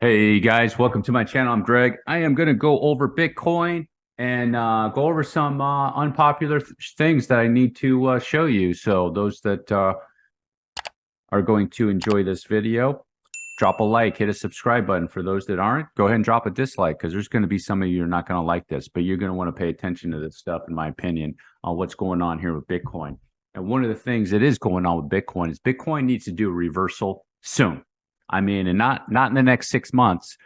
Hey guys, welcome to my channel. I'm Greg. I am going to go over Bitcoin and go over some unpopular things that I need to show you. So those that are going to enjoy this video, drop a like, hit a subscribe button. For those that aren't, go ahead and drop a dislike because there's going to be some of you who are not going to like this, but you're going to want to pay attention to this stuff, in my opinion, on what's going on here with Bitcoin. And one of the things that is going on with Bitcoin is Bitcoin needs to do a reversal soon. I mean, and not in the next 6 months.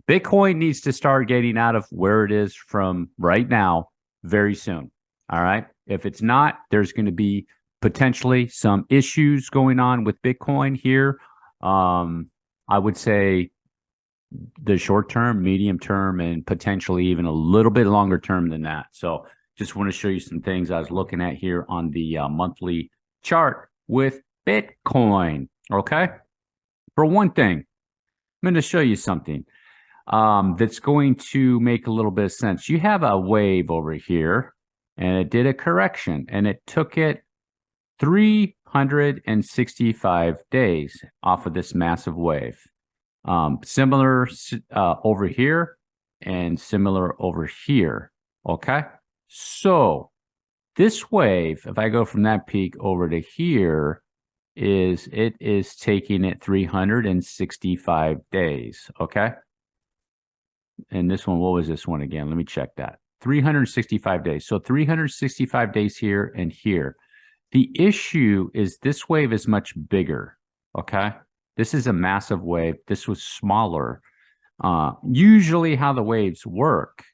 Bitcoin needs to start getting out of where it is from right now very soon. All right. If it's not, there's going to be potentially some issues going on with Bitcoin here. I would say the short term, medium term, and potentially even a little bit longer term than that. So just want to show you some things I was looking at here on the monthly chart with Bitcoin. Okay. For one thing, I'm going to show you something that's going to make a little bit of sense. You have a wave over here, and it did a correction, and it took it 365 days off of this massive wave. Similar over here and similar over here. Okay. So this wave, if I go from that peak over to here, it is taking it 365 days. Okay. And this one, what was this one again? Let me check that. 365 days. So 365 days here and here. The issue is this wave is much bigger, okay? This is a massive wave. This was smaller. Usually how the waves work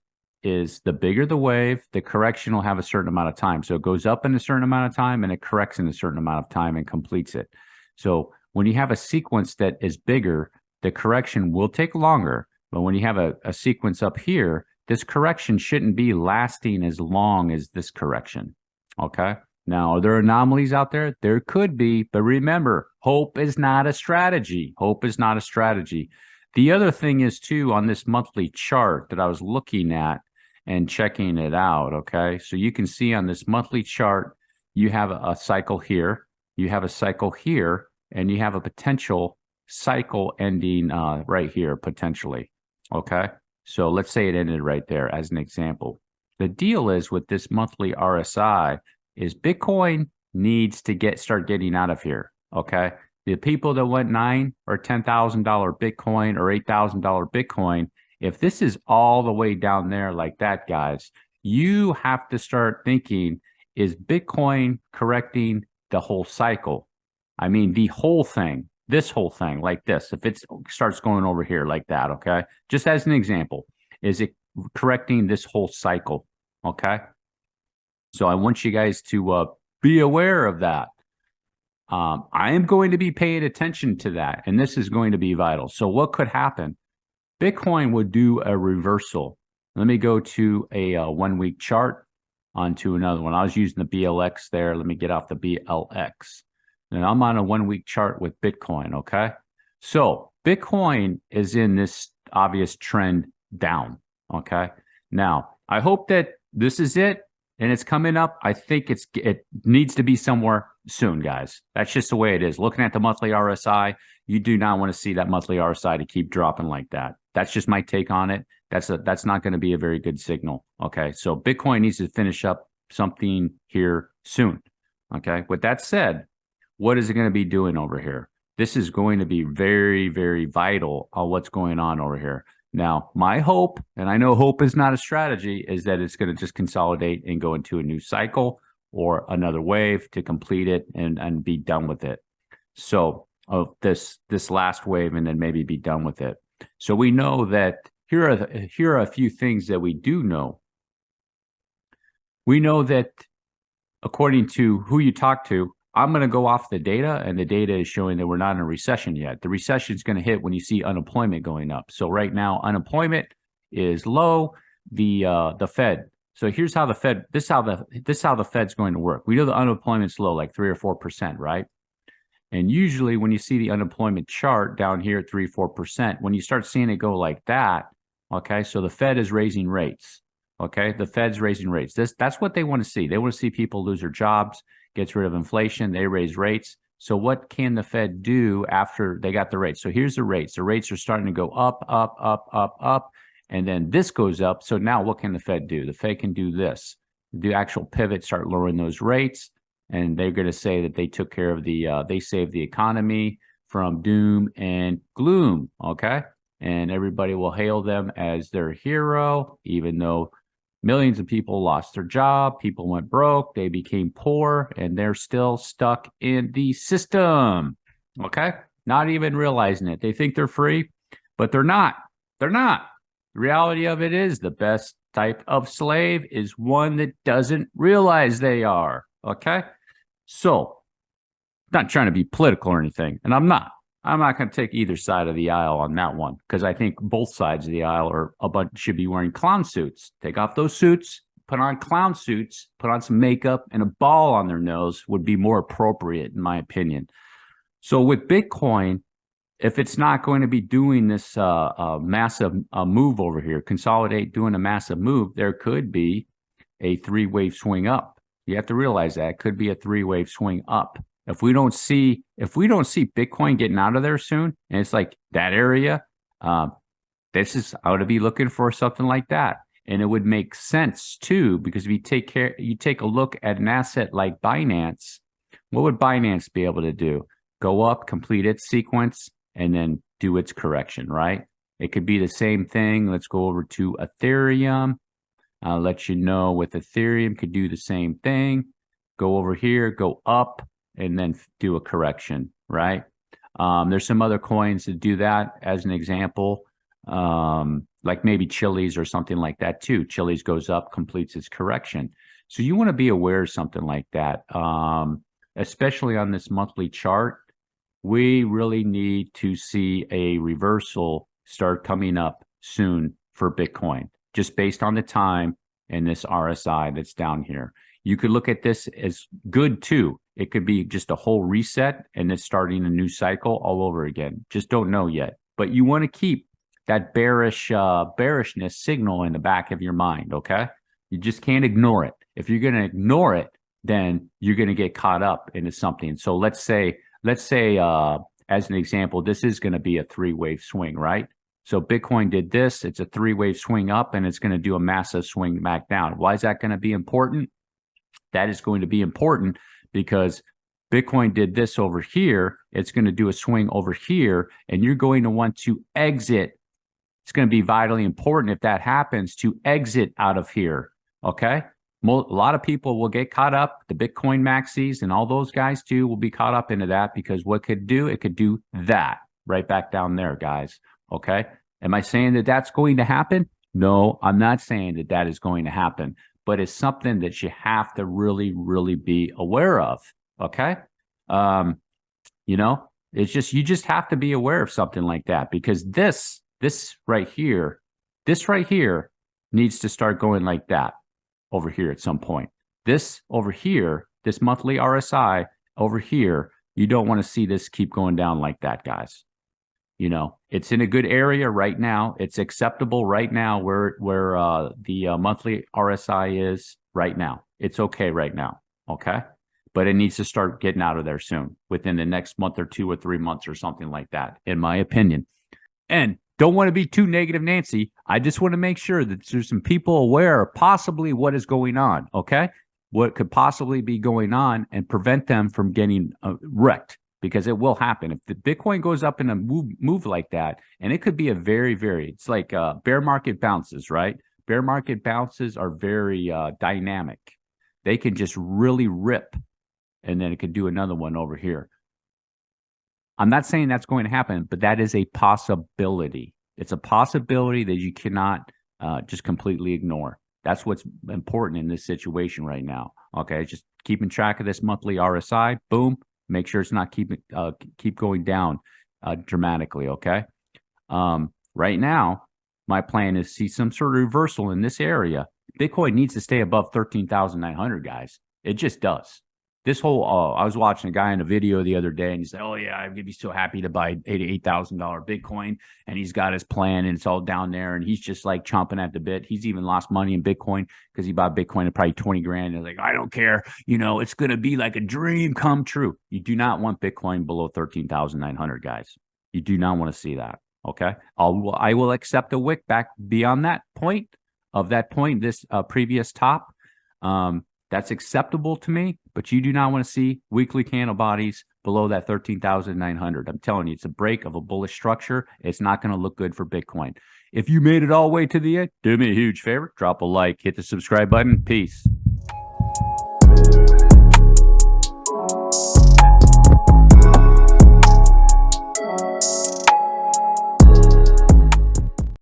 is the bigger the wave, the correction will have a certain amount of time. So it goes up in a certain amount of time and it corrects in a certain amount of time and completes it. So when you have a sequence that is bigger, the correction will take longer. But when you have a sequence up here, this correction shouldn't be lasting as long as this correction, okay? Now, are there anomalies out there? There could be, but remember, hope is not a strategy. Hope is not a strategy. The other thing is, too, on this monthly chart that I was looking at and checking it out, okay? So you can see on this monthly chart, you have a cycle here, you have a cycle here, and you have a potential cycle ending right here, potentially, okay? So let's say it ended right there as an example. The deal is with this monthly RSI, is Bitcoin needs to start getting out of here. Okay. The people that went $9,000 or $10,000 Bitcoin or $8,000 Bitcoin, if this is all the way down there like that, guys, you have to start thinking, is Bitcoin correcting the whole cycle? I mean, the whole thing, this whole thing like this, if it starts going over here like that, okay? Just as an example, is it correcting this whole cycle? Okay. So I want you guys to be aware of that. I am going to be paying attention to that, and this is going to be vital. So what could happen? Bitcoin would do a reversal. Let me go to a 1 week chart onto another one. I was using the BLX there. Let me get off the BLX. And I'm on a 1 week chart with Bitcoin, okay? So Bitcoin is in this obvious trend down, okay? Now, I hope that this is it. And it's coming up. I think it needs to be somewhere soon, guys. That's just the way it is. Looking at the monthly RSI, you do not want to see that monthly RSI to keep dropping like that. That's just my take on it. That's not going to be a very good signal. Okay, so Bitcoin needs to finish up something here soon. Okay, with that said, what is it going to be doing over here? This is going to be very, very vital on what's going on over here. Now, my hope, and I know hope is not a strategy, is that it's going to just consolidate and go into a new cycle or another wave to complete it and be done with it. So this last wave and then maybe be done with it. So we know that here are a few things that we do know. We know that according to who you talk to, I'm going to go off the data, and the data is showing that we're not in a recession yet. The recession is going to hit when you see unemployment going up. So right now, unemployment is low. The Fed. So here's how the Fed. This is how the Fed's going to work. We know the unemployment's low, like 3 or 4%, right? And usually, when you see the unemployment chart down here at 3-4%, when you start seeing it go like that, okay. So the Fed is raising rates. Okay, the Fed's raising rates. That's what they want to see. They want to see people lose their jobs, gets rid of inflation, they raise rates. So what can the Fed do after they got the rates? So here's the rates. The rates are starting to go up, up, up, up, up, and then this goes up. So now what can the Fed do? The Fed can do this. The actual pivot, start lowering those rates, and they're going to say that they took care of they saved the economy from doom and gloom, okay? And everybody will hail them as their hero, even though millions of people lost their job, people went broke, they became poor, and they're still stuck in the system, okay? Not even realizing it. They think they're free, but they're not. They're not. The reality of it is the best type of slave is one that doesn't realize they are, okay? So, not trying to be political or anything, and I'm not. I'm not going to take either side of the aisle on that one because I think both sides of the aisle are should be wearing clown suits. Take off those suits, put on clown suits, put on some makeup, and a ball on their nose would be more appropriate, in my opinion. So with Bitcoin, if it's not going to be doing this massive move over here, consolidate, doing a massive move, there could be a three-wave swing up. You have to realize that it could be a three-wave swing up. If we don't see Bitcoin getting out of there soon, and it's like that area, I would be looking for something like that, and it would make sense too because if you take a look at an asset like Binance, what would Binance be able to do? Go up, complete its sequence, and then do its correction, right? It could be the same thing. Let's go over to Ethereum. I'll let you know with Ethereum could do the same thing. Go over here, go up, and then do a correction, right? There's some other coins that do that as an example, like maybe Chili's or something like that too. Chili's goes up, completes its correction. So you want to be aware of something like that, especially on this monthly chart. We really need to see a reversal start coming up soon for Bitcoin, just based on the time and this RSI that's down here. You could look at this as good too. It could be just a whole reset and then starting a new cycle all over again. Just don't know yet. But you want to keep that bearishness signal in the back of your mind, okay? You just can't ignore it. If you're going to ignore it, then you're going to get caught up into something. So let's say as an example, this is going to be a three-wave swing, right? So Bitcoin did this. It's a three-wave swing up, and it's going to do a massive swing back down. Why is that going to be important? That is going to be important because Bitcoin did this over here. It's going to do a swing over here, and you're going to want to exit. It's going to be vitally important if that happens to exit out of here, okay? A lot of people will get caught up. The Bitcoin maxis and all those guys too will be caught up into that because what could do? It could do that right back down there, guys, okay? Am I saying that that's going to happen? No, I'm not saying that that is going to happen. But it's something that you have to really, really be aware of, okay? It's just, you just have to be aware of something like that because this right here needs to start going like that over here at some point. This over here, this monthly RSI over here, you don't want to see this keep going down like that, guys. It's in a good area right now. It's acceptable right now where the monthly RSI is right now. It's okay right now, okay? But it needs to start getting out of there soon, within the next month or 2 or 3 months or something like that, in my opinion. And don't want to be too negative, Nancy. I just want to make sure that there's some people aware of possibly what is going on, okay? What could possibly be going on and prevent them from getting wrecked. Because it will happen. If the Bitcoin goes up in a move like that, and it could be a it's like bear market bounces, right? Bear market bounces are very dynamic. They can just really rip, and then it could do another one over here. I'm not saying that's going to happen, but that is a possibility. It's a possibility that you cannot just completely ignore. That's what's important in this situation right now. Okay, just keeping track of this monthly RSI, boom. Make sure it's not keep going down dramatically, okay? Right now, my plan is to see some sort of reversal in this area. Bitcoin needs to stay above 13,900, guys. It just does. this whole, I was watching a guy in a video the other day and he's like, oh yeah, I'm going to be so happy to buy $88,000 Bitcoin. And he's got his plan and it's all down there. And he's just like chomping at the bit. He's even lost money in Bitcoin because he bought Bitcoin at probably 20 grand. And like, I don't care. You know, it's going to be like a dream come true. You do not want Bitcoin below 13,900, guys. You do not want to see that. Okay. I will accept a wick back beyond that point this previous top. That's acceptable to me, but you do not want to see weekly candle bodies below that 13,900. I'm telling you, it's a break of a bullish structure. It's not going to look good for Bitcoin. If you made it all the way to the end, do me a huge favor, drop a like, hit the subscribe button. Peace.